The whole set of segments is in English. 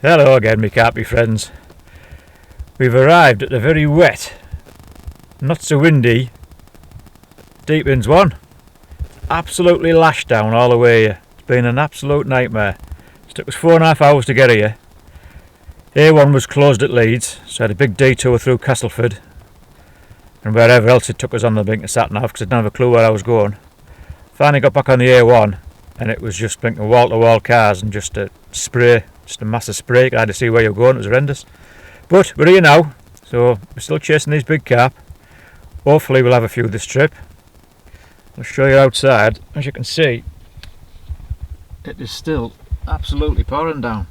Hello again, my carpy friends. We've arrived at the very wet, not so windy, deep ends one. Absolutely lashed down all the way here. It's been an absolute nightmare. It took us 4.5 hours to get here. A1 was closed at Leeds, so I had a big detour through Castleford and wherever else it took us on the blink of sat nav because I didn't have a clue where I was going. Finally got back on the A1 and it was just blinking wall to wall cars and just a spray. Just a massive spray. I had to see where you're going. It was horrendous. But we're here now, so we're still chasing these big carp. Hopefully we'll have a few this trip. I'll show you outside. As you can see, it is still absolutely pouring down.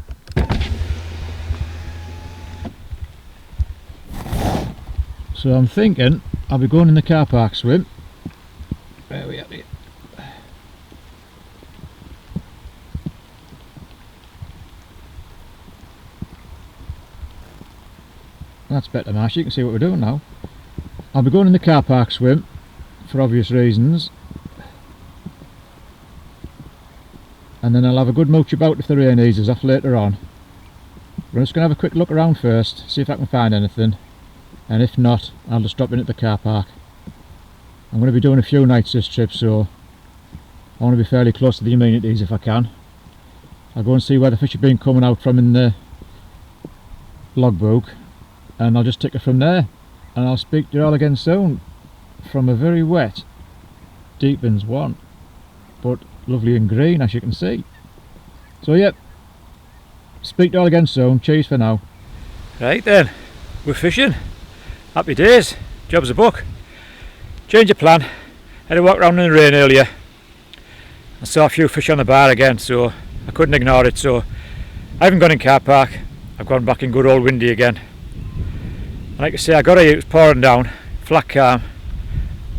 So I'm thinking I'll be going in the car park swim. Where are we at here? That's better, Marsh. You can see what we're doing now. I'll be going in the car park swim for obvious reasons, and then I'll have a good mooch about if the rain eases off later on. We're just going to have a quick look around first, see if I can find anything, and if not, I'll just drop in at the car park. I'm going to be doing a few nights this trip, so I want to be fairly close to the amenities if I can. I'll go and see where the fish have been coming out from in the logbook, and I'll just take it from there, and I'll speak to you all again soon from a very wet deep ends one, but lovely and green as you can see. So yep, speak to you all again soon. Cheers for now. Right then, we're fishing. Happy days. Job's a book. Change of plan. Had a walk around in the rain earlier. I saw a few fish on the bar again, so I couldn't ignore it. So I haven't gone in car park. I've gone back in good old windy again. Like I say, I got here, it was pouring down, flat calm,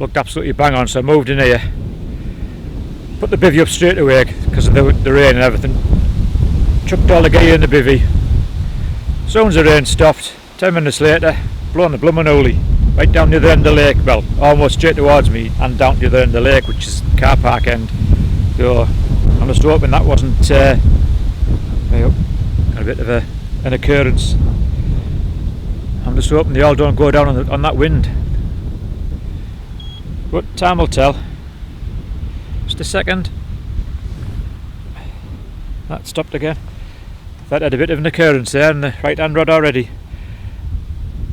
looked absolutely bang on, so I moved in here, put the bivvy up straight away because of the rain and everything, chucked all the gear in the bivvy. As soon as the rain stopped, 10 minutes later, blown the bloomin' hoolie, right down the other end of the lake, well, almost straight towards me and down to the other end of the lake, which is the car park end. So I'm just hoping that wasn't got a bit of an occurrence. I'm just hoping they all don't go down on that wind. But time will tell. Just a second. That stopped again. That had a bit of an occurrence there on the right hand rod already.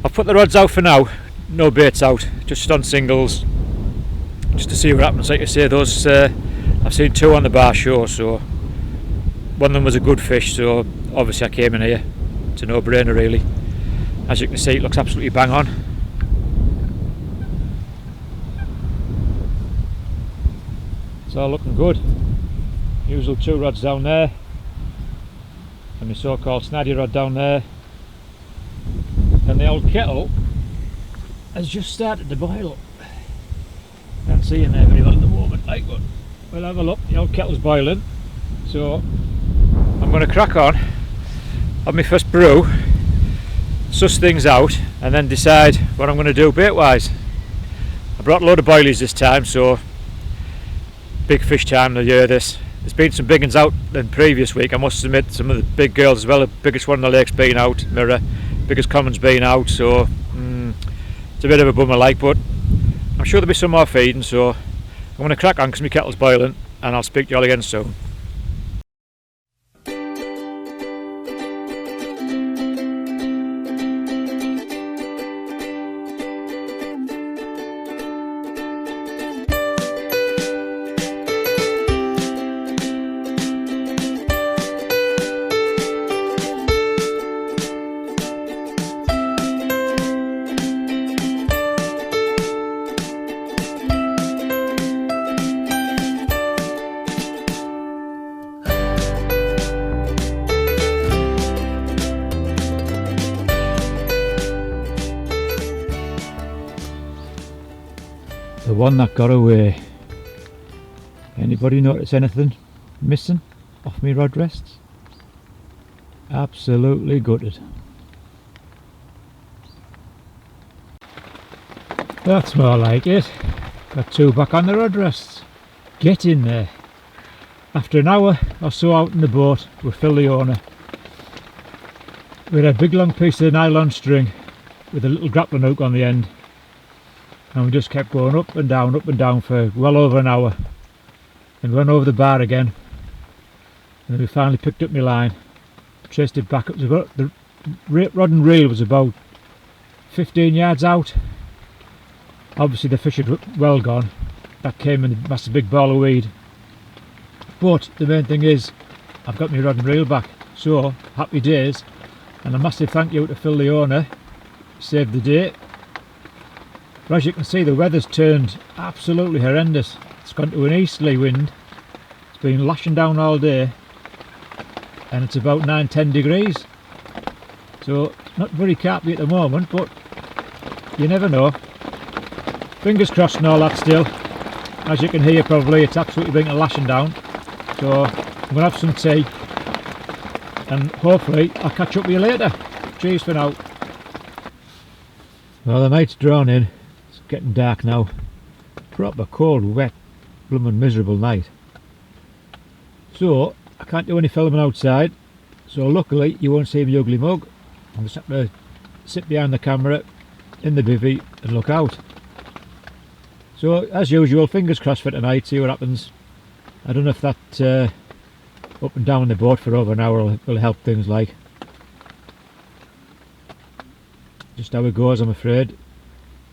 I've put the rods out for now. No baits out, just on singles. Just to see what happens. Like I say, those I've seen 2 on the bar shore, so one of them was a good fish, so obviously I came in here. It's a no-brainer really. As you can see, it looks absolutely bang on. It's all looking good. Usual 2 rods down there, and my so-called snidey rod down there, and the old kettle has just started to boil. Can't see in there very well at the moment, like, but we'll have a look. The old kettle's boiling, so I'm going to crack on, have my first brew, suss things out, and then decide what I'm going to do bait wise. I brought a load of boilies this time, so big fish time of the year this. There's been some big ones out than previous week, I must admit. Some of the big girls as well. The biggest one in the lake's been out, Mirror. Biggest common's been out, so it's a bit of a bummer like, but I'm sure there'll be some more feeding, so I'm going to crack on because my kettle's boiling, and I'll speak to you all again soon. the one that got away. Anybody notice anything missing off me rod rests? Absolutely gutted. That's more like it. Got two back on the rod rests. Get in there. After an hour or so out in the boat with Phil the owner, we had a big long piece of nylon string with a little grappling hook on the end, and we just kept going up and down for well over an hour, and went over the bar again, and then we finally picked up my line, traced it back up to the rod and reel was about 15 yards out. Obviously the fish had well gone. That came in a massive big ball of weed, but the main thing is I've got my rod and reel back, so happy days. And a massive thank you to Phil the owner, saved the day. But as you can see, the weather's turned absolutely horrendous. It's gone to an easterly wind. It's been lashing down all day, and it's about 9-10 degrees. So not very carpy at the moment, but you never know. Fingers crossed and all that still. As you can hear probably, it's absolutely been lashing down. So I'm going to have some tea, and hopefully I'll catch up with you later. Cheers for now. Well, the night's drawn in. It's getting dark now. Proper cold, wet, blooming miserable night. So I can't do any filming outside. So luckily you won't see my ugly mug. I'm just have to sit behind the camera in the bivvy and look out. So as usual, fingers crossed for tonight. See what happens. I don't know if that up and down the boat for over an hour will help things like. Just how it goes, I'm afraid.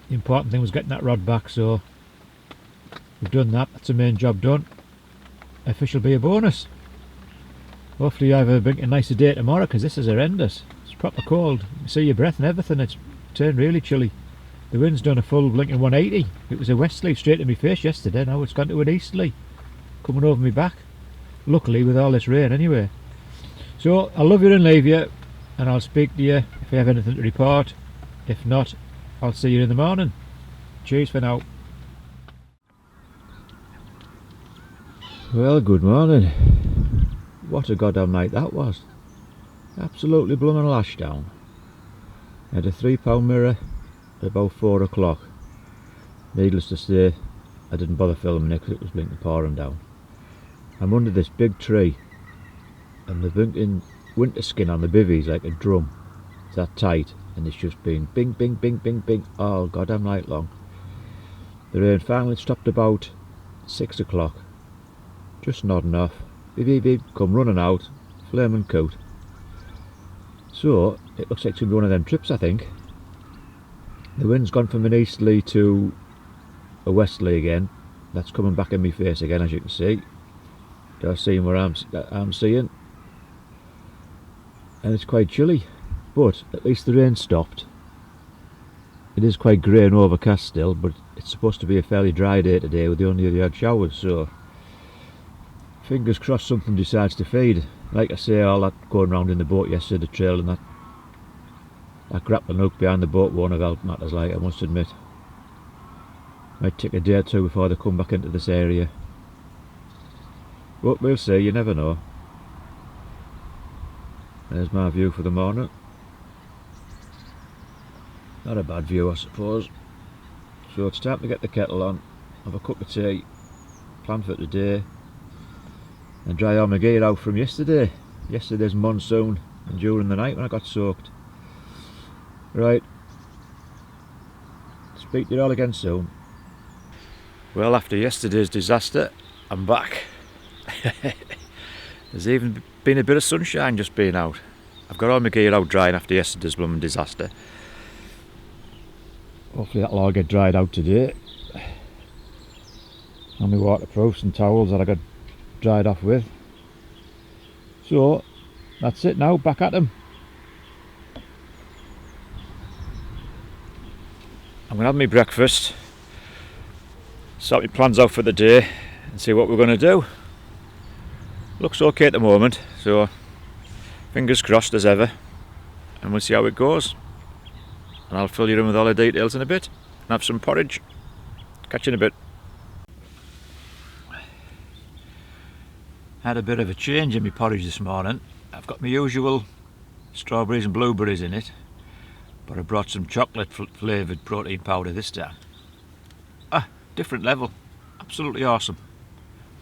The important thing was getting that rod back, so we've done that. That's the main job done. A fish will be a bonus. Hopefully I have a nicer day tomorrow, because this is horrendous. It's proper cold. You see your breath and everything. It's turned really chilly. The wind's done a full blinking 180. It was a westerly straight in my face yesterday. Now it's gone to an easterly, coming over me back. Luckily with all this rain anyway. So I'll love you and leave you, and I'll speak to you if you have anything to report. If not, I'll see you in the morning. Cheers for now. Well, good morning. What a goddamn night that was. Absolutely blooming lash down. I had a £3 mirror at about 4 o'clock. Needless to say, I didn't bother filming it because it was blinking pouring down. I'm under this big tree, and the blinking winter skin on the bivvy's like a drum. It's that tight, and it's just been bing bing bing bing bing all goddamn night long. The rain finally stopped about 6 o'clock. Just nodding off. Beep beep beep, come running out, flaming coat. So it looks like it's going to be one of them trips, I think. The wind's gone from an easterly to a westerly again. That's coming back in my face again, as you can see. You're seeing where I'm seeing, and it's quite chilly, but at least the rain stopped. It is quite grey and overcast still, but it's supposed to be a fairly dry day today with only the odd showers, so fingers crossed something decides to feed. Like I say, all that going around in the boat yesterday, the trail, and that grappling hook behind the boat won't have helped matters, like I must admit. Might take a day or two before they come back into this area. But we'll see, you never know. There's my view for the morning. Not a bad view, I suppose. So it's time to get the kettle on, have a cup of tea, plan for today, and dry all my gear out from yesterday's monsoon and during the night when I got soaked. Right, speak to you all again soon. Well, after yesterday's disaster, I'm back. There's even been a bit of sunshine just being out. I've got all my gear out drying after yesterday's blooming disaster. Hopefully that'll all get dried out today. And my waterproofs and towels that I got dried off with. So that's it now, back at them. I'm going to have my breakfast, sort my plans out for the day and see what we're going to do. Looks okay at the moment, so fingers crossed as ever, and we'll see how it goes. And I'll fill you in with all the details in a bit and have some porridge. Catch you in a bit. Had a bit of a change in my porridge this morning. I've got my usual strawberries and blueberries in it, but I brought some chocolate flavoured protein powder this time. Different level. Absolutely awesome.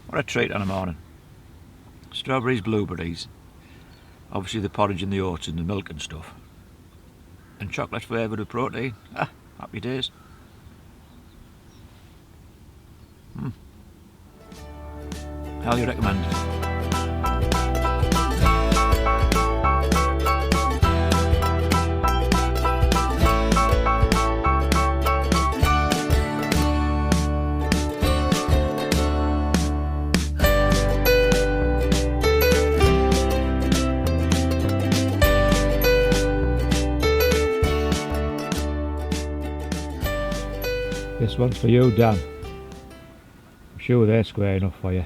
What a treat on a morning. Strawberries, blueberries, obviously the porridge and the oats and the milk and stuff, and chocolate flavoured with protein. Happy days. Highly recommend. This one's for you, Dan. I'm sure they're square enough for you.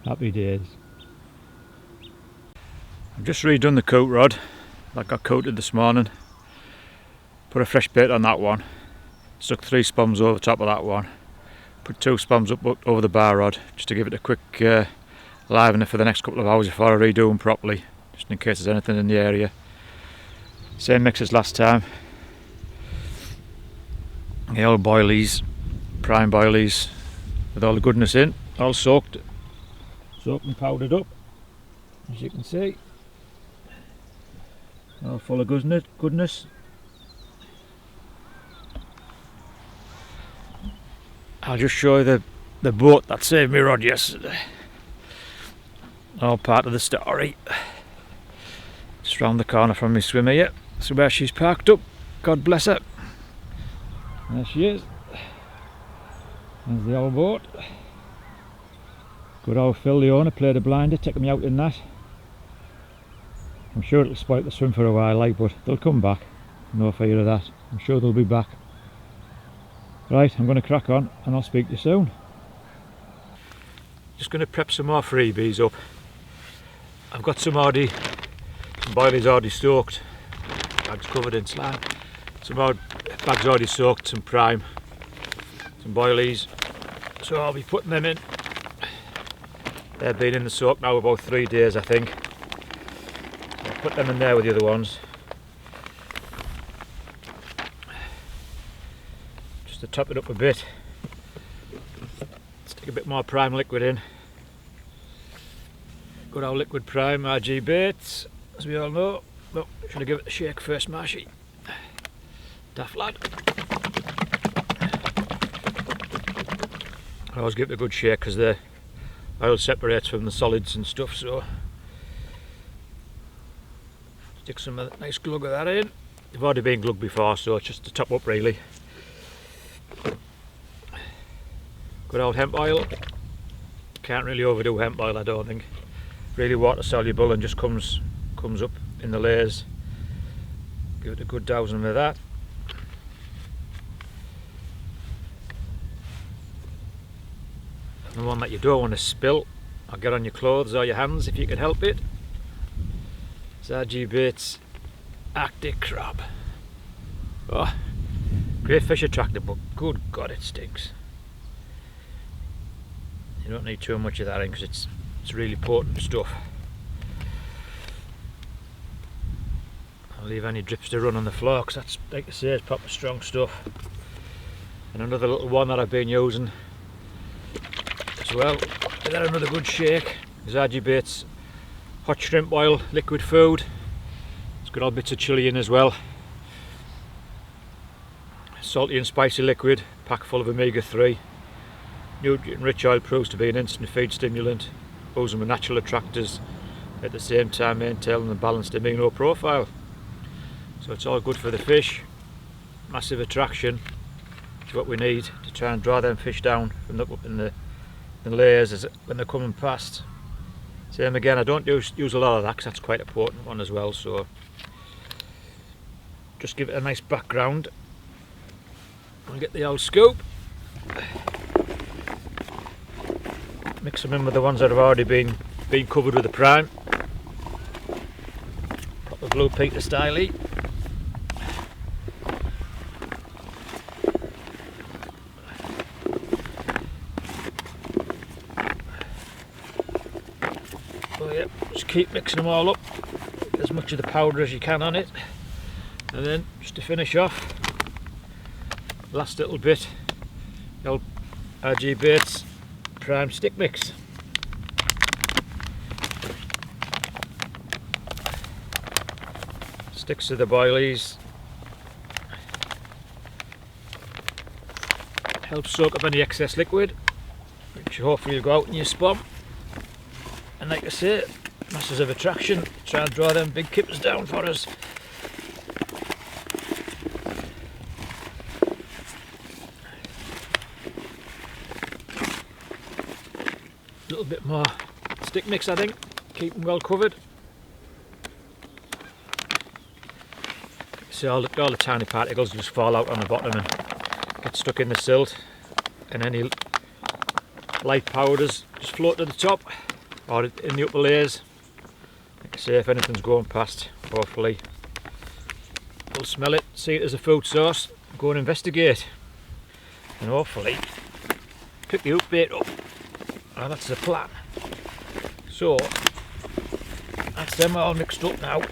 Happy days. I've just redone the coat rod that got coated this morning. Put a fresh bait on that one. Stuck 3 spums over the top of that one. Put 2 spums up over the bar rod just to give it a quick livener for the next couple of hours before I redo them properly, just in case there's anything in the area. Same mix as last time. The old boilies, prime boilies, with all the goodness in, all soaked and powdered up, as you can see. All full of goodness. I'll just show you the boat that saved me rod yesterday. All part of the story. Just round the corner from me swimmer here. So where she's parked up, God bless her. There she is. There's the old boat. Good old Phil, the owner, played a blinder, take me out in that. I'm sure it'll spoil the swim for a while, like, but they'll come back. No fear of that. I'm sure they'll be back. Right, I'm going to crack on and I'll speak to you soon. Just going to prep some more freebies up. I've got some boilies already soaked. Bags covered in slime. Some more bags already soaked, some prime, some boilies, so I'll be putting them in. They've been in the soak now about 3 days, I think. I'll put them in there with the other ones, just to top it up a bit. Stick a bit more prime liquid in. Good old liquid prime, RG baits, as we all know. But should I give it a shake first, Marshy? Daft lad. I always give it a good shake because the oil separates from the solids and stuff, so stick some nice glug of that in. They've already been glugged before, so it's just to top up really. Good old hemp oil. Can't really overdo hemp oil, I don't think. Really water soluble and just comes up in the layers. Give it a good dousing with that. The one that you don't want to spill or get on your clothes or your hands if you can help it. It's RG Baits Arctic Crab. Oh, great fish attractor, but good God, it stinks. You don't need too much of that in because it's really potent stuff. I'll leave any drips to run on the floor because that's, like I say, it's proper strong stuff. And another little one that I've been using as well, give that another good shake, is RG Baits hot shrimp oil liquid food. It's got all bits of chilli in as well. Salty and spicy liquid, pack full of omega-3. Nutrient rich oil proves to be an instant feed stimulant, oozing with natural attractors, at the same time maintaining a balanced amino profile. So it's all good for the fish. Massive attraction, which is what we need to try and draw them fish down from in the layers when they're coming past. Same again, I don't use a lot of that because that's quite a potent one as well, so just give it a nice background and get the old scoop. Mix them in with the ones that have already been covered with the prime. Proper Blue Peter style. yeah, just keep mixing them all up, as much of the powder as you can on it, and then just to finish off, last little bit, the old RG Bates prime stick mix. Sticks to the boilies, helps soak up any excess liquid, which hopefully will go out in your spom. And like I say, masters of attraction, try and draw them big kippers down for us. A little bit more stick mix, I think, keep them well covered. So all the tiny particles just fall out on the bottom and get stuck in the silt, and any light powders just float to the top or in the upper layers. Like I say, if anything's going past, hopefully we'll smell it, see it as a food source, go and investigate, and hopefully pick the hook bait up. Well, that's the plan. So that's them all mixed up now,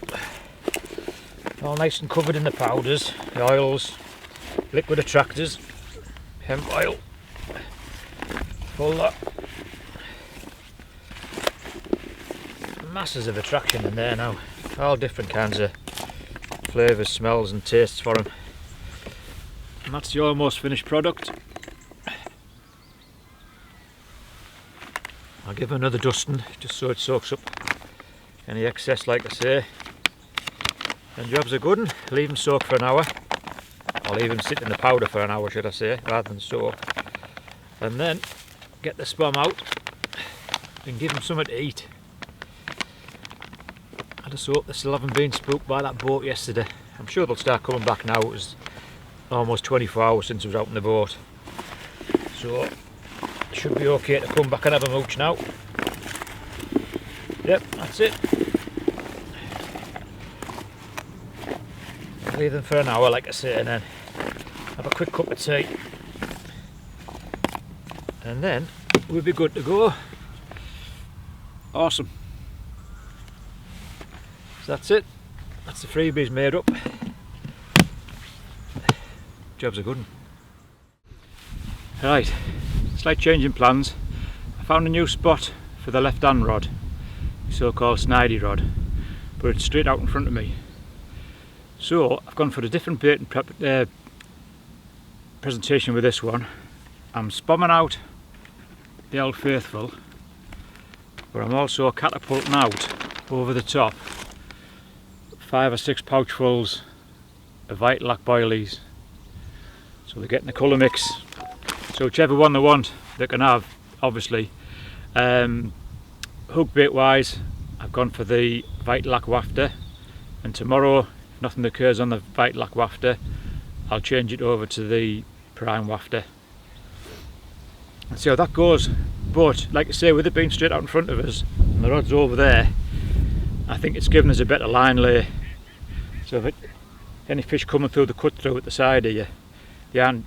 all nice and covered in the powders, the oils, liquid attractors, hemp oil, full lot. Masses of attraction in there now, all different kinds of flavours, smells and tastes for them. And that's the almost finished product. I'll give it another dusting just so it soaks up any excess, like I say. And jobs are good, leave them soak for an hour, or leave them sit in the powder for an hour, should I say, rather than soak. And then get the spom out and give them something to eat. I just hope they still haven't been spooked by that boat yesterday. I'm sure they'll start coming back now. It was almost 24 hours since I was out in the boat, so it should be okay to come back and have a mooch now. Yep, that's it. Leave them for an hour, like I say, and then have a quick cup of tea, and then we'll be good to go. Awesome. So that's it. That's the freebies made up. Job's a good one. Right, slight change in plans. I found a new spot for the left hand rod, so-called snidey rod, but it's straight out in front of me. So I've gone for a different bait and presentation with this one. I'm spomming out the Old Faithful, but I'm also catapulting out over the top 5 or 6 pouchfuls of Vitalac boilies. So they're getting the colour mix. So whichever one they want, they can have, obviously. Hook bait wise, I've gone for the Vitalac wafter, and tomorrow, if nothing occurs on the Vitalac wafter, I'll change it over to the prime wafter and see how that goes. But like I say, with it being straight out in front of us and the rod's over there, I think it's given us a better line lay. So if any fish coming through the cut through at the side of you, they aren't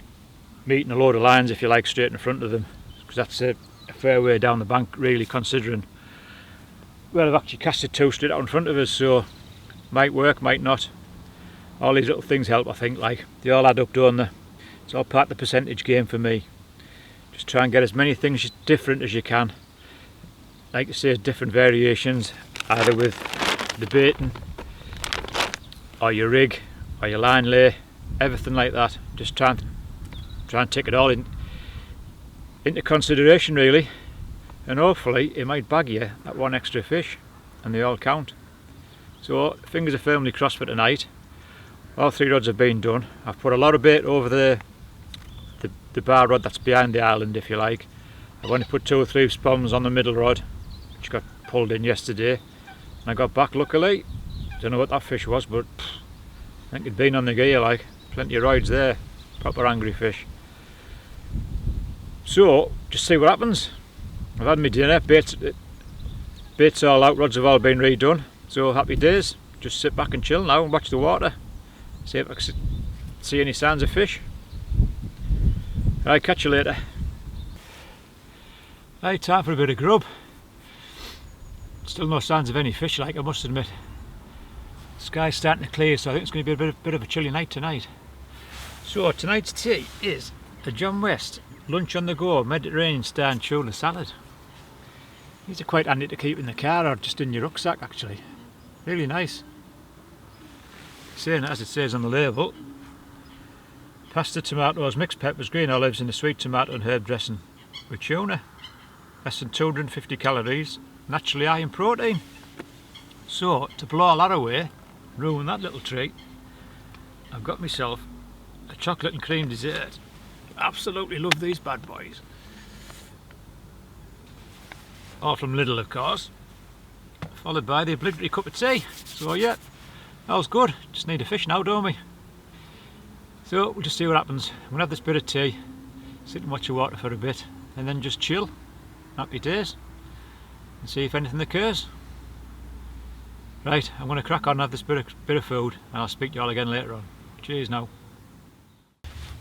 meeting a load of lines, if you like, straight in front of them, because that's a fair way down the bank, really, considering where I've actually casted to straight out in front of us. So might work, might not. All these little things help, I think. Like, they all add up, don't they? It's all part of the percentage game for me. Just try and get as many things different as you can. Like I say, different variations, either with the baiting or your rig or your line lay, everything like that. Just try and take it all into consideration, really, and hopefully it might bag you that one extra fish, and they all count. So fingers are firmly crossed for tonight. All 3 rods have been done. I've put a lot of bait over the bar rod that's behind the island, if you like. I've only put 2 or 3 spoms on the middle rod, which got pulled in yesterday, and I got back luckily. Don't know what that fish was, but I think it'd been on the gear, like. Plenty of roids there, proper angry fish. So just see what happens. I've had my dinner, bait's all out, rods have all been redone, so happy days. Just sit back and chill now and watch the water, see if I can see any signs of fish. Right, catch you later. Right, time for a bit of grub. It's Still no signs of any fish, like, I must admit. The sky's starting to clear, so I think it's going to be a bit of a chilly night tonight. So tonight's tea is a John West lunch on the go Mediterranean style tuna salad. These are quite handy to keep in the car or just in your rucksack actually. Really nice. Saying it as it says on the label. Pasta, tomatoes, mixed peppers, green olives and a sweet tomato and herb dressing with tuna. Less than 250 calories, naturally high in protein. So to blow all that away, ruin that little treat, I've got myself a chocolate and cream dessert. Absolutely love these bad boys. All from Lidl of course. Followed by the obligatory cup of tea. So yeah, that was good. Just need a fish now, don't we? So we'll just see what happens. I'm going to have this bit of tea, sit and watch the water for a bit, and then just chill. Happy days. And see if anything occurs. Right, I'm going to crack on and have this bit of food, and I'll speak to you all again later on. Cheers now.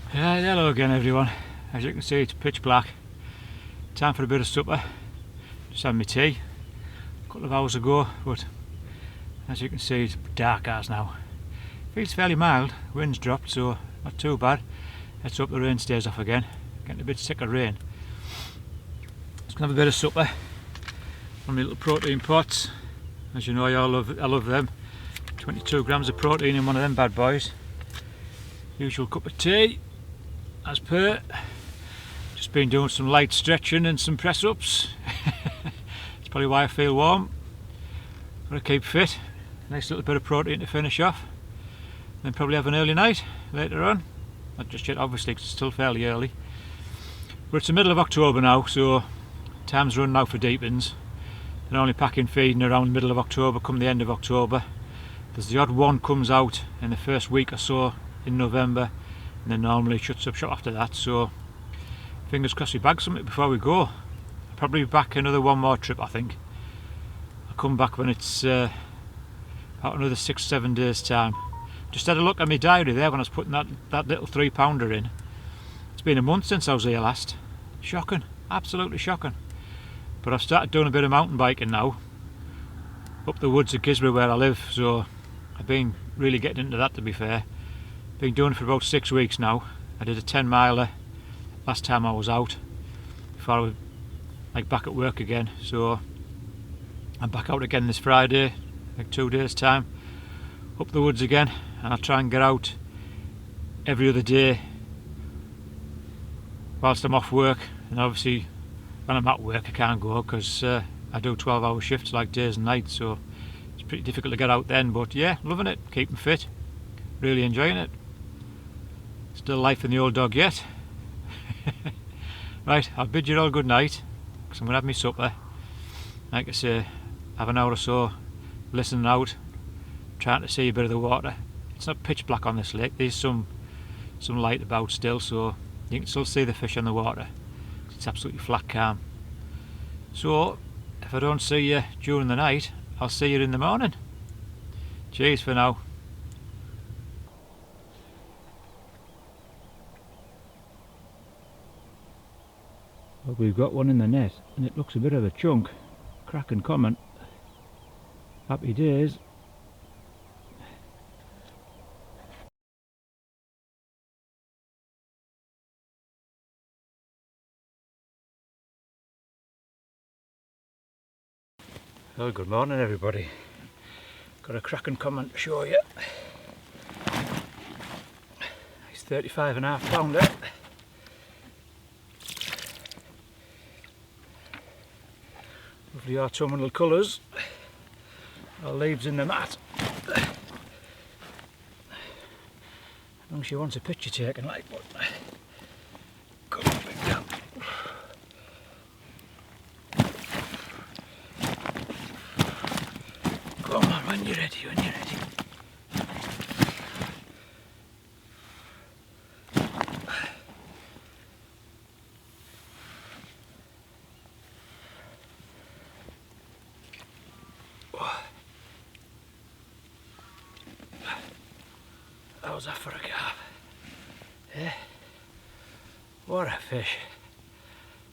Hello again everyone. As you can see it's pitch black. Time for a bit of supper. Just had my tea a couple of hours ago, but as you can see it's dark as now. Feels fairly mild, wind's dropped so not too bad. Let's hope the rain stays off again. Getting a bit sick of rain. Just gonna have a bit of supper. One of my little protein pots. As you know I love them. 22 grams of protein in one of them bad boys. Usual cup of tea as per. Just been doing some light stretching and some press ups. That's probably why I feel warm. Gotta keep fit. Nice little bit of protein to finish off. Then probably have an early night later on. Not just yet obviously because it's still fairly early. But it's the middle of October now, so time's run now for deepins. They're only packing feeding around the middle of October, come the end of October. There's the odd one comes out in the first week or so in November, and then normally shuts up shop after that, so fingers crossed we bag something before we go. I'll probably be back another one more trip I think. I'll come back when it's about another 6-7 days time. Just had a look at my diary there when I was putting that little 3-pounder in. It's been a month since I was here last. Shocking, absolutely shocking. But I've started doing a bit of mountain biking now, up the woods of Gisborough where I live, so I've been really getting into that to be fair. Been doing it for about 6 weeks now. I did a 10-miler last time I was out, before I was back at work again, so I'm back out again this Friday, like 2 days time, up the woods again, and I'll try and get out every other day whilst I'm off work, and obviously when I'm at work I can't go because I do 12-hour shifts like days and nights, so it's pretty difficult to get out then, but yeah, loving it, keeping fit, really enjoying it. Still life in the old dog yet. Right, I'll bid you all good night because I'm going to have my supper. Like I say, have an hour or so listening out, trying to see a bit of the water. It's not pitch black on this lake, there's some light about still, so you can still see the fish on the water. It's absolutely flat calm. So if I don't see you during the night, I'll see you in the morning. Cheers for now. Well, we've got one in the net and it looks a bit of a chunk. Cracking comment. Happy days. Well, good morning everybody. Got a cracking comment to show you. It's 35.5 pounder. Lovely autumnal colours. All leaves in the mat. As long as she wants a picture taken, like, but come on, big girl. Come on, when you're ready, when you're ready. How's that for a carp? Yeah. What a fish.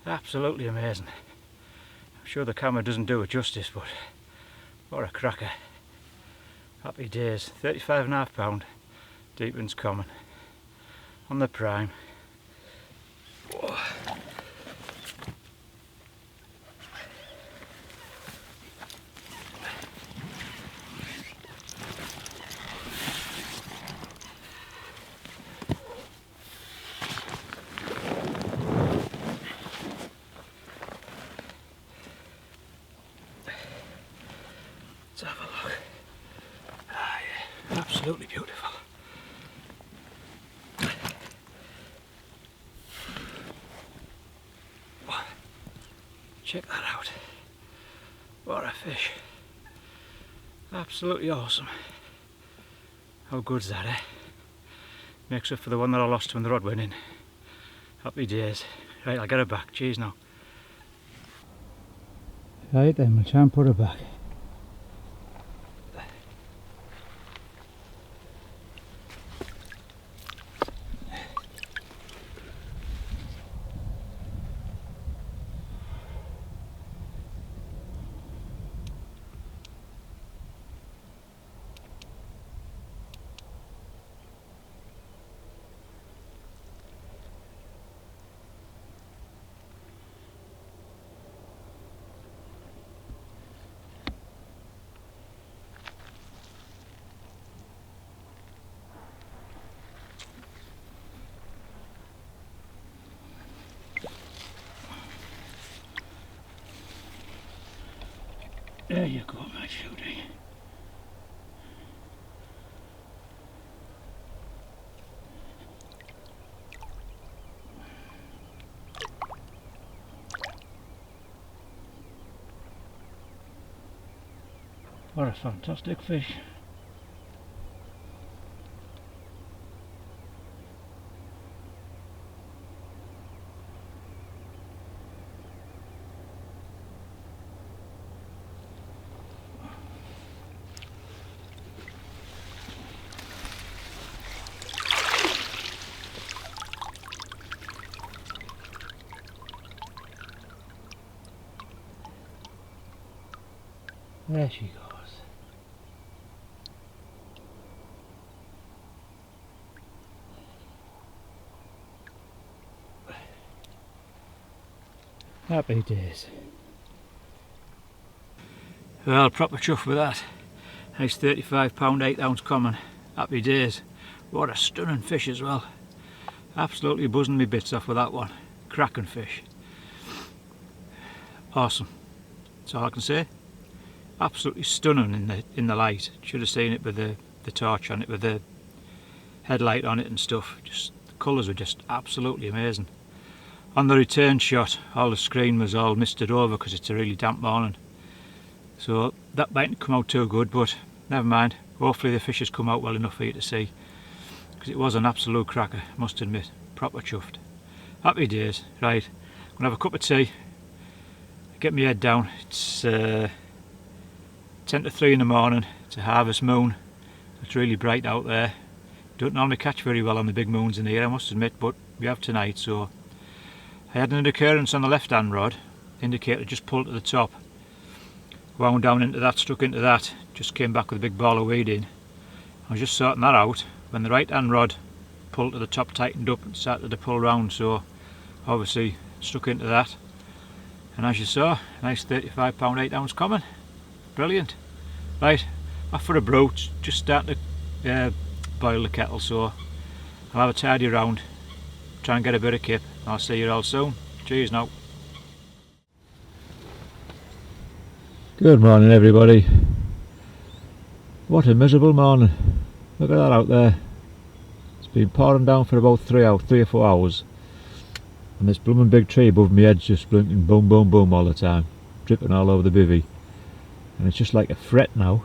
Absolutely amazing. I'm sure the camera doesn't do it justice, but What a cracker. Happy days. 35.5 deepens common on the prime. Whoa. Let's have a look. Ah, yeah, absolutely beautiful. Check that out. What a fish. Absolutely awesome. How good's that, eh? Makes up for the one that I lost when the rod went in. Happy days. Right, I'll get her back. Cheers now. Right then, we'll try and put her back. There you go, my shooting. What a fantastic fish. There she goes. Happy days. Well, proper chuffed with that. Nice 35 pound 8 ounce common. Happy days. What a stunning fish as well. Absolutely buzzing me bits off with that one. Cracking fish. Awesome. That's all I can say. Absolutely stunning in the light. Should have seen it with the torch on it, with the headlight on it and stuff. Just the colours were just absolutely amazing. On the return shot, all the screen was all misted over because it's a really damp morning. So that mightn't come out too good, but never mind. Hopefully the fish has come out well enough for you to see. Because it was an absolute cracker, I must admit. Proper chuffed. Happy days. Right, I'm going to have a cup of tea. Get my head down. It's 10 to 3 in the morning. It's a harvest moon. It's really bright out there. Don't normally catch very well on the big moons in here, I must admit, but we have tonight. So I had an occurrence on the left hand rod. Indicator just pulled to the top. Wound down into that, stuck into that. Just came back with a big ball of weed in. I was just sorting that out when the right hand rod pulled to the top, tightened up and started to pull round. So obviously stuck into that. And as you saw, nice 35 pound 8 ounce common. Brilliant. Right, off for a brew. Just starting to boil the kettle, so I'll have a tidy round, try and get a bit of kip. I'll see you all soon. Cheers now. Good morning everybody. What a miserable morning. Look at that out there. It's been pouring down for about 3 or 4 hours. And this blooming big tree above my head's just blinking boom boom boom all the time. Dripping all over the bivvy. And it's just like a fret now.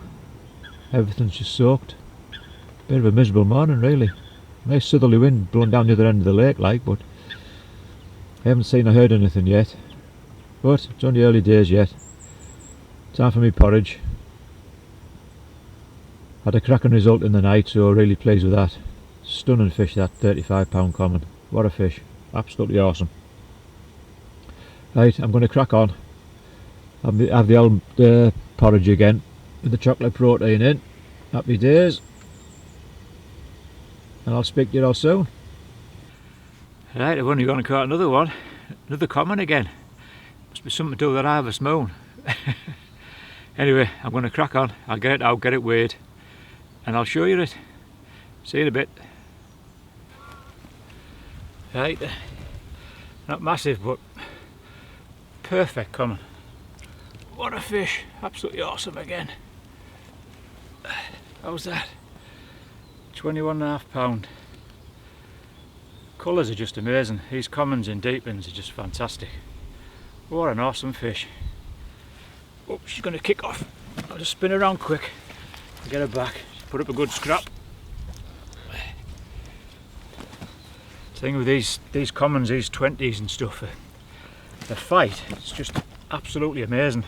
Everything's just soaked. Bit of a miserable morning really. Nice southerly wind blowing down the other end of the lake like, but I haven't seen or heard anything yet. But it's only early days yet. Time for me porridge. Had a cracking result in the night, so really pleased with that. Stunning fish, that 35 pound common. What a fish. Absolutely awesome. Right, I'm going to crack on. Have the old porridge again. with the chocolate protein in. Happy days. And I'll speak to you all soon. Right, I've only gone and caught another one. Another common again. Must be something to do with that harvest moon. Anyway, I'm going to crack on. I'll get it out, get it weighed, and I'll show you it. See you in a bit. Right, not massive, but perfect common. What a fish, absolutely awesome again. How's that? 21.5 pound. Colours are just amazing. These commons in deepens are just fantastic. What an awesome fish. Oh, she's going to kick off. I'll just spin around quick and get her back. Put up a good scrap. The thing with these commons, these 20s and stuff, the fight, it's just absolutely amazing.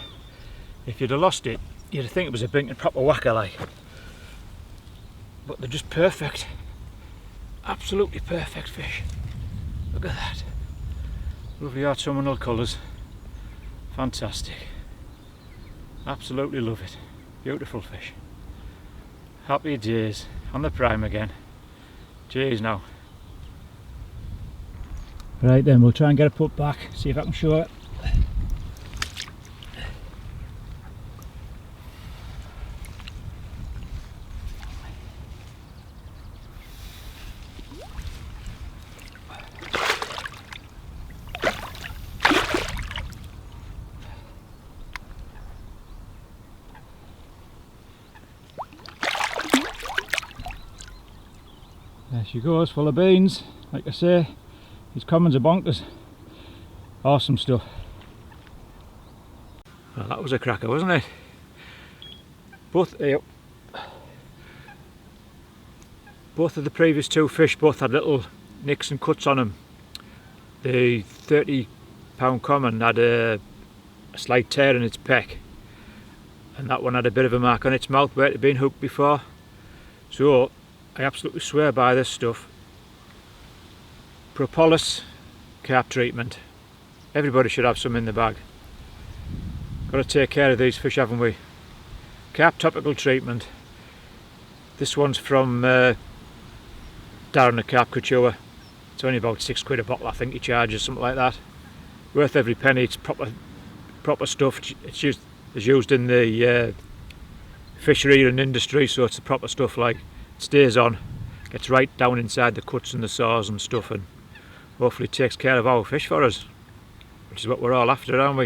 If you'd have lost it, you'd think it was a big and proper whacker like. But they're just perfect. Absolutely perfect fish. Look at that. Lovely autumnal colours. Fantastic. Absolutely love it. Beautiful fish. Happy days. On the prime again. Cheers now. Right then, we'll try and get it put back. See if I can show it. There she goes, full of beans. Like I say, these commons are bonkers. Awesome stuff. Well, that was a cracker, wasn't it? Both of the previous two fish both had little nicks and cuts on them. The 30 pound common had a slight tear in its peck, and that one had a bit of a mark on its mouth where it had been hooked before. So I absolutely swear by this stuff. Propolis carp treatment. Everybody should have some in the bag. Got to take care of these fish, haven't we? Carp topical treatment. This one's from Darren the Carp Couture. It's only about £6 a bottle, I think he charges, something like that. Worth every penny. It's proper stuff. It's used in the fishery and industry, so it's the proper stuff. Like, it stays on, gets right down inside the cuts and the sores and stuff, and hopefully takes care of our fish for us, which is what we're all after, aren't we?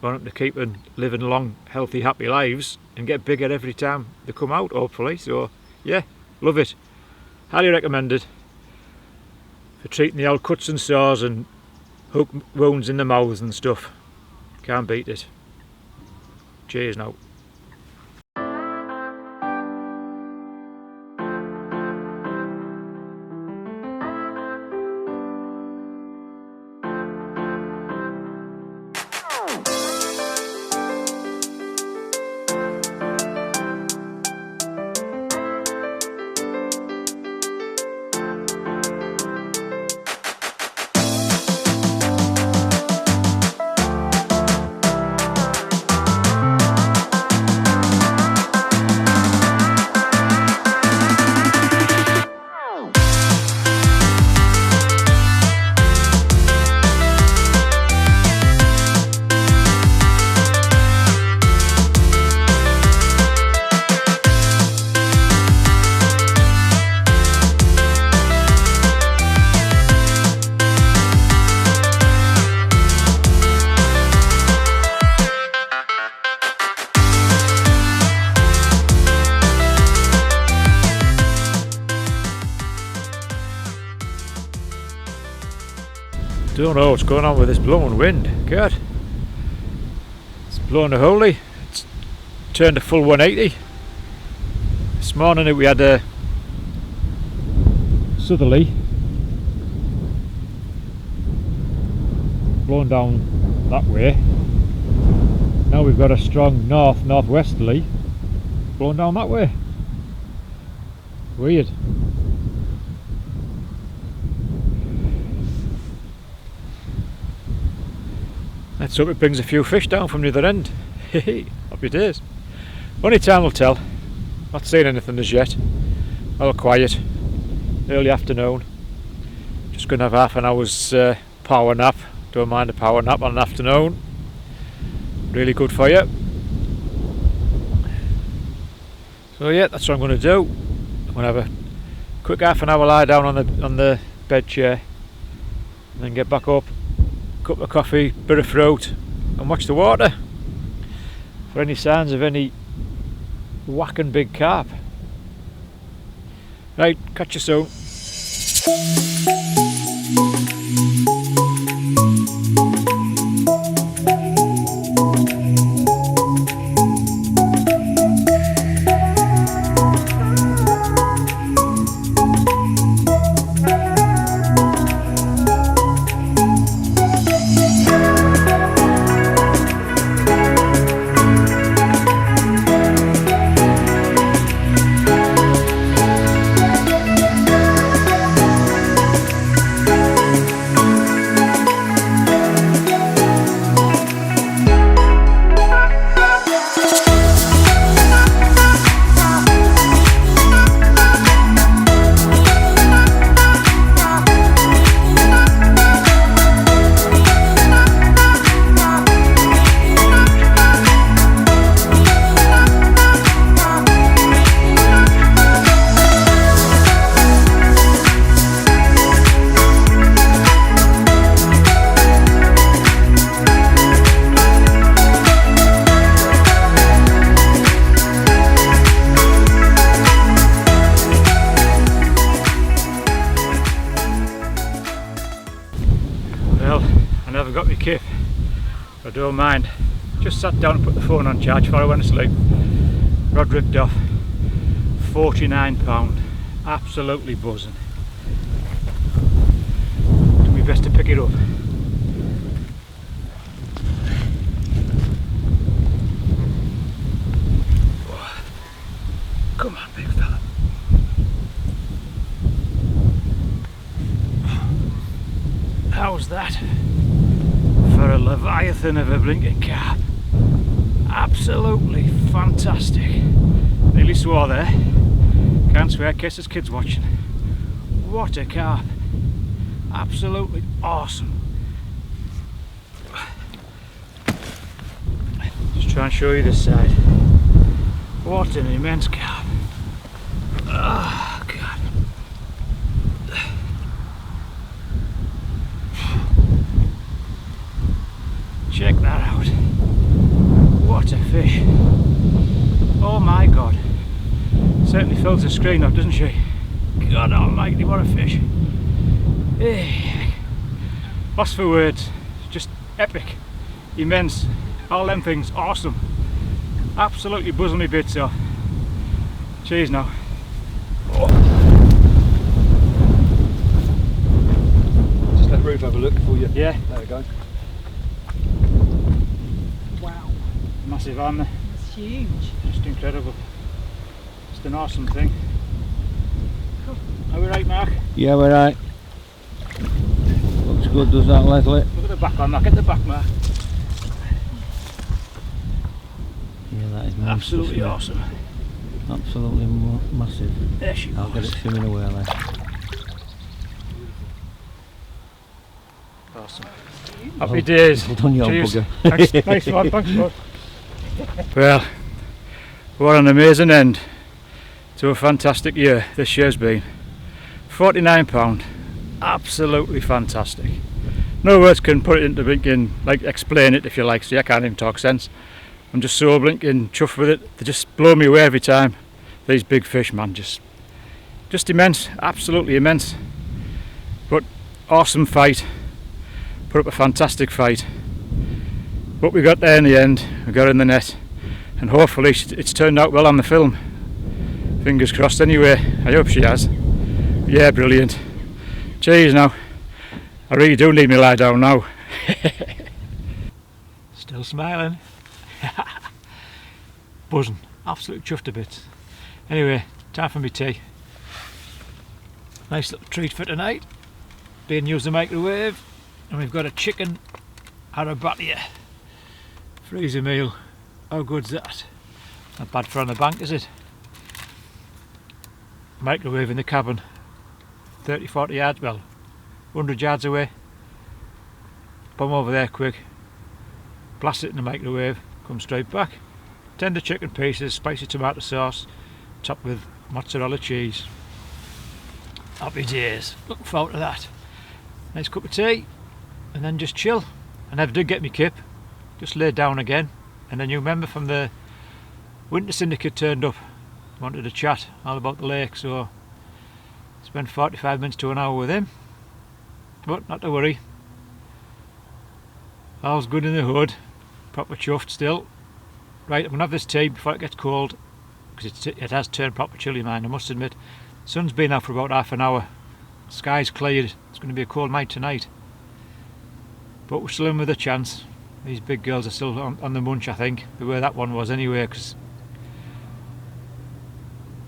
We want them to keep and living long, healthy, happy lives and get bigger every time they come out, hopefully. So yeah, love it. Highly recommended for treating the old cuts and sores and hook wounds in the mouths and stuff. Can't beat it. Cheers now. Don't know what's going on with this blowing wind. God, it's blowing a holy. It's turned a full 180. This morning we had a southerly blowing down that way. Now we've got a strong northwesterly blowing down that way. Weird. Let's hope it brings a few fish down from the other end. Happy days. Only time will tell. Not seen anything as yet. All quiet. Early afternoon. Just going to have half an hour's power nap. Don't mind a power nap on an afternoon. Really good for you. So yeah, that's what I'm going to do. I'm going to have a quick half an hour lie down on the bed chair, and then get back up, cup of coffee, bit of fruit, and watch the water for any signs of any whacking big carp. Right, catch you soon. Got my kip, I don't mind. Just sat down and put the phone on charge before I went to sleep. Rod ripped off, £49, absolutely buzzing. Do my best to pick it up. Come on, big fella. How's that? For a leviathan of a blinking carp. Absolutely fantastic. Nearly swore there. Can't swear in case there's kids watching. What a carp. Absolutely awesome. Just try and show you this side. What an immense carp. Oh God. Check that out. What a fish. Oh my God. Certainly fills the screen up, doesn't she? God almighty, what a fish. Hey. Lost for words. Just epic. Immense. All them things. Awesome. Absolutely buzzing me bits off. Cheers now. Oh. Just let Ruth have a look for you. Yeah. There we go. Wow. Massive arm. It's huge. Just incredible. Just an awesome thing. Cool. Are we right, Mark? Yeah, we're right. Looks good, does that, Leslie? Look at the back one, Mark. Get the back, Mark. Yeah, that is massive. Absolutely awesome. Absolutely massive. There she goes. I'll get it swimming away there. Awesome. Happy days. Well done, you old Cheers. bugger. Thanks, nice one, thanks, bud. Well, what an amazing end to a fantastic year this year's been. £49, absolutely fantastic. No words can put it into blinking, like explain it if you like, see I can't even talk sense. I'm just so blinking chuffed with it, they just blow me away every time. These big fish, man, just immense, absolutely immense. But awesome fight, put up a fantastic fight. But we got there in the end, we got in the net, and hopefully it's turned out well on the film. Fingers crossed anyway, I hope she has. Yeah, brilliant. Cheers now. I really do need me lie down now. Still smiling. Buzzing, absolutely chuffed to bits. Anyway, time for me tea. Nice little treat for tonight. Being used the microwave, and we've got a chicken arabatia freezer meal. How good's that? Not bad for on the bank, is it? Microwave in the cabin, 30-40 yards, well, 100 yards away. Bomb over there quick, blast it in the microwave, come straight back. Tender chicken pieces, spicy tomato sauce, topped with mozzarella cheese. Happy days, looking forward to that. Nice cup of tea, and then just chill. I never did get me kip, just laid down again. And a new member from the Winter Syndicate turned up, wanted to chat all about the lake, so spent 45 minutes to an hour with him. But not to worry, all's good in the hood, proper chuffed still. Right, I'm going to have this tea before it gets cold, because it has turned proper chilly, man, I must admit. Sun's been out for about half an hour, sky's cleared, it's going to be a cold night tonight. But we're still in with a chance. These big girls are still on the munch, I think, the way that one was anyway, because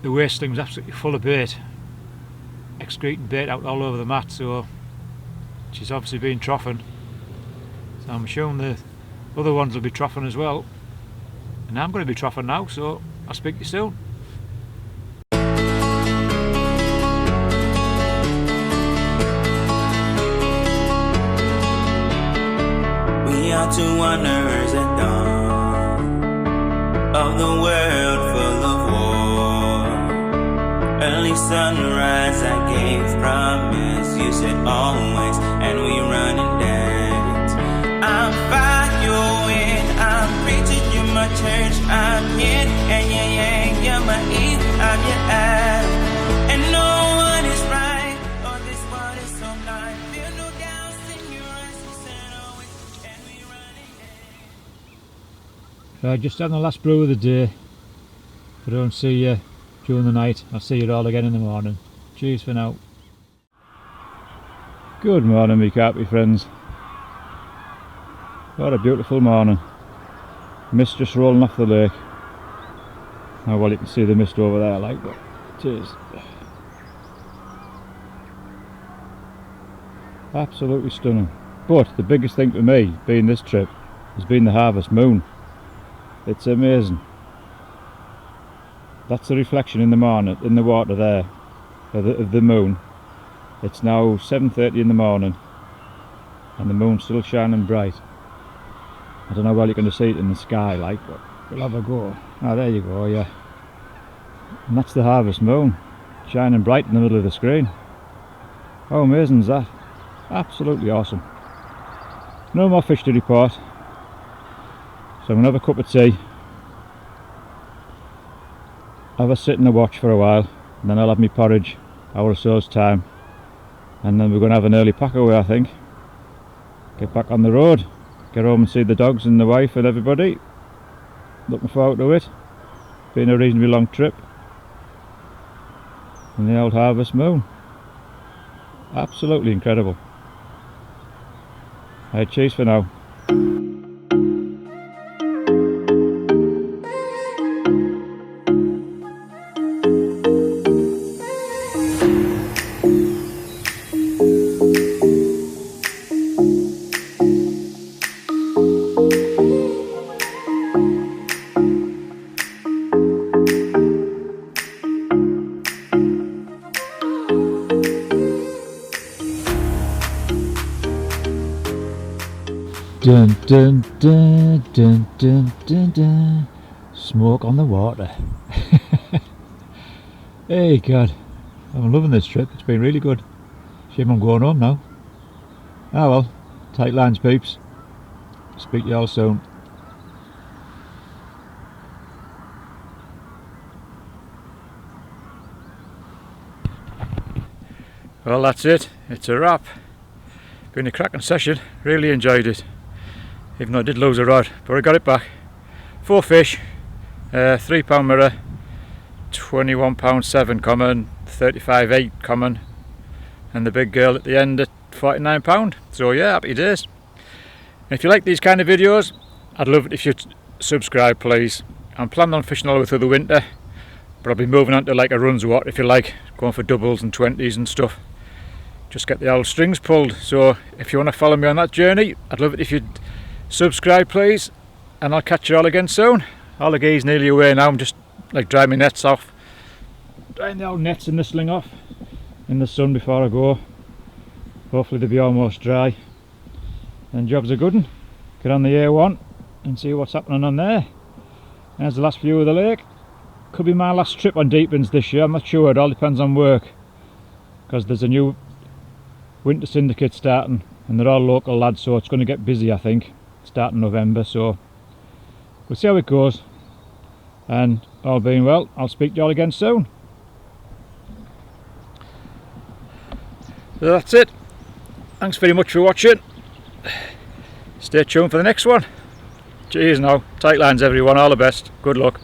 the wasteling was absolutely full of bait, excreting bait out all over the mat, so she's obviously been troughing. So I'm assuming the other ones will be troughing as well. And I'm going to be troughing now, so I'll speak to you soon. We are two wanderers at dawn of the world full of war. Early sunrise, I gave promise. You said always, and we run and dance. I'm following, I'm preaching. You're my church, I'm yin and yang. You're my eve, I'm your ass. And no one is right. Oh, this world is so blind. Feel no doubts in your eyes. You said always, and we run and dance. Just having the last brew of the day. If I don't see you during the night, I'll see you all again in the morning. Cheers for now. Good morning, me carpy friends. What a beautiful morning. Mist just rolling off the lake. Oh well, you can see the mist over there, like, but cheers. Absolutely stunning. But the biggest thing for me, being this trip, has been the harvest moon. It's amazing. That's the reflection in the morning, in the water there, of the moon. It's now 7:30 in the morning, and the moon's still shining bright. I don't know how well you're going to see it in the sky, like, but we'll have a go. Ah, there you go, yeah. And that's the harvest moon, shining bright in the middle of the screen. How amazing is that? Absolutely awesome. No more fish to report, so I'm going to have a cup of tea, have a sit and a watch for a while, and then I'll have my porridge, hour or so's time, and then we're going to have an early pack away, I think. Get back on the road, get home and see the dogs and the wife and everybody. Looking forward to it. Been a reasonably long trip. And the old harvest moon. Absolutely incredible. Alright, cheers for now. Dun dun dun dun dun dun dun. Smoke on the water. Hey God, I'm loving this trip. It's been really good. Shame I'm going home now. Ah well, tight lines peeps. Speak to you all soon. Well, that's it. It's a wrap. Been a cracking session. Really enjoyed it. Even though I did lose a rod, but I got it back. 4 fish, £3 mirror, £21.7 common, 35.8 common, and the big girl at the end at £49. So yeah, happy days. And if you like these kind of videos, I'd love it if you'd subscribe, please. I'm planning on fishing all the way through the winter, but I'll be moving on to like a runs what, if you like, going for doubles and 20s and stuff. Just get the old strings pulled. So if you want to follow me on that journey, I'd love it if you'd subscribe, please, and I'll catch you all again soon. All the geese nearly away now. I'm just like drying my nets off. Drying the old nets in the sling off in the sun before I go. Hopefully they'll be almost dry. And job's a good one. Get on the A1 and see what's happening on there. There's the last view of the lake. Could be my last trip on Deepins this year, I'm not sure, it all depends on work. Because there's a new winter syndicate starting and they're all local lads, so it's going to get busy I think, starting November, so we'll see how it goes. And all being well, I'll speak to you all again soon. So that's it. Thanks very much for watching. Stay tuned for the next one. Cheers now. Tight lines everyone, all the best. Good luck.